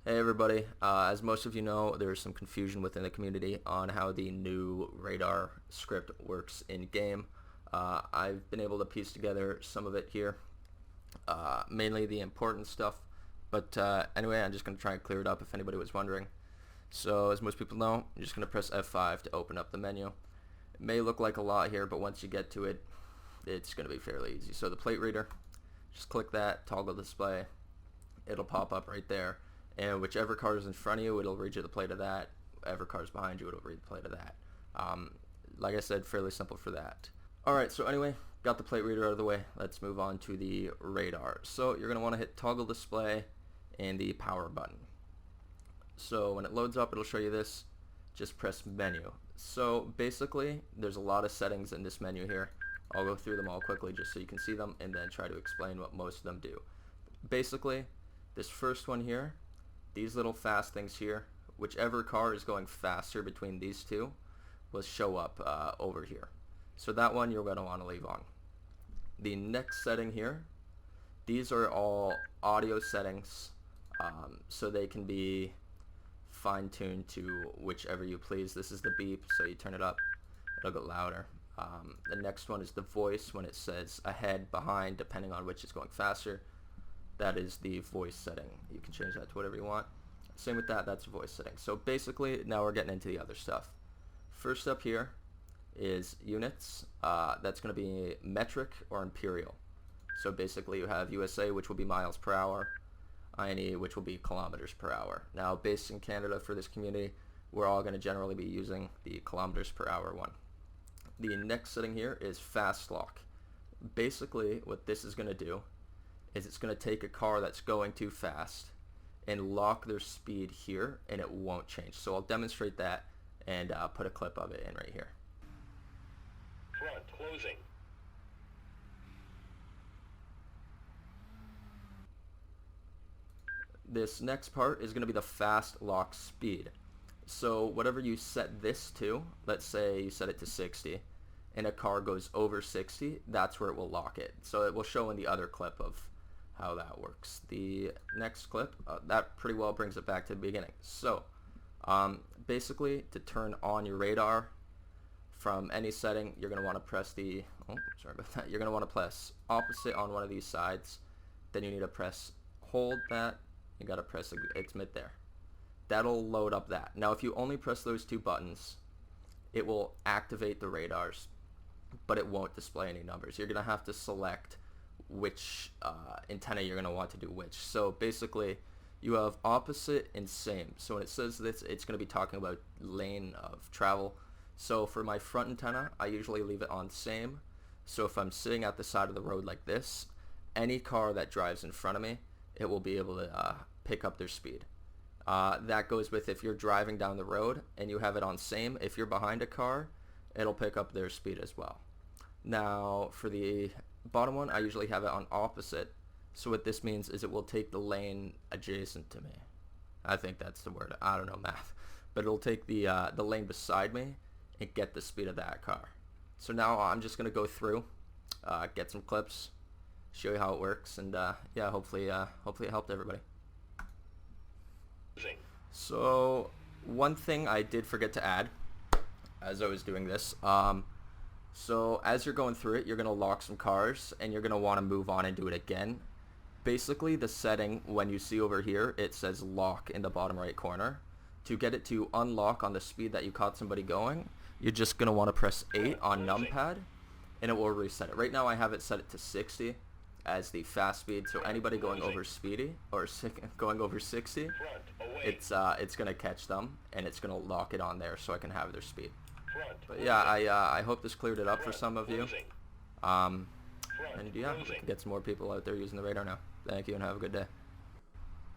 Hey everybody, as most of you know, there's some confusion within the community on how the new radar script works in game. I've been able to piece together some of it here, mainly the important stuff, but anyway, I'm just going to try and clear it up if anybody was wondering. So as most people know, you're just going to press F5 to open up the menu. It may look like a lot here, but once you get to it, it's going to be fairly easy. So the plate reader, just click that, toggle display, it'll pop up right there. And whichever car is in front of you, it'll read you the plate of that. Whatever car is behind you, it'll read the plate of that. Like I said, fairly simple for that. Alright, so anyway, got the plate reader out of the way. Let's move on to the radar. So you're going to want to hit toggle display and the power button. So when it loads up, it'll show you this. Just press menu. So basically, there's a lot of settings in this menu here. I'll go through them all quickly just so you can see them and then try to explain what most of them do. Basically, this first one here, these little fast things here, whichever car is going faster between these two will show up over here. So that one you're going to want to leave on. The next setting here, these are all audio settings, so they can be fine-tuned to whichever you please. This is the beep, so you turn it up, it'll get louder. The next one is the voice when it says ahead, behind, depending on which is going faster. That is the voice setting. You can change that to whatever you want. Same with that, that's the voice setting. So basically, now we're getting into the other stuff. First up here is units. That's going to be metric or imperial. So basically you have USA, which will be miles per hour, INE, which will be kilometers per hour. Now, based in Canada for this community, we're all going to generally be using the kilometers per hour one. The next setting here is fast lock. Basically, what this is going to do is it's going to take a car that's going too fast and lock their speed here, and it won't change. So I'll demonstrate that and put a clip of it in right here. Front closing. This next part is going to be the fast lock speed. So whatever you set this to, let's say you set it to 60 and a car goes over 60, that's where it will lock it. So it will show in the other clip of how that works. The next clip, that pretty well brings it back to the beginning. So basically, to turn on your radar from any setting, you're going to want to press the, sorry about that, you're going to want to press opposite on one of these sides. Then you need to press, hold that, you got to press, it's mid there. That'll load up that. Now if you only press those two buttons, it will activate the radars, but it won't display any numbers. You're going to have to select which antenna you're going to want to do which. So basically you have opposite and same. So when it says this, it's going to be talking about lane of travel. So for my front antenna, I usually leave it on same. So if I'm sitting at the side of the road like this, any car that drives in front of me, it will be able to pick up their speed. That goes with if you're driving down the road and you have it on same, if you're behind a car, it'll pick up their speed as well. Now for the bottom one, I usually have it on opposite. So what this means is it will take the lane adjacent to me. I think that's the word. I don't know math. But it'll take the lane beside me and get the speed of that car. So now I'm just going to go through, get some clips, show you how it works, and yeah, hopefully it helped everybody. So one thing I did forget to add as I was doing this, so as you're going through it, you're going to lock some cars and you're going to want to move on and do it again. Basically the setting, when you see over here, it says lock in the bottom right corner. To get it to unlock on the speed that you caught somebody going, you're just going to want to press 8 on numpad and it will reset it. Right now I have it set it to 60 as the fast speed, so anybody going over speedy or going over 60, it's going to catch them and it's going to lock it on there so I can have their speed. But yeah, I hope this cleared it up for some of you. And yeah, we can get some more people out there using the radar now. Thank you and have a good day.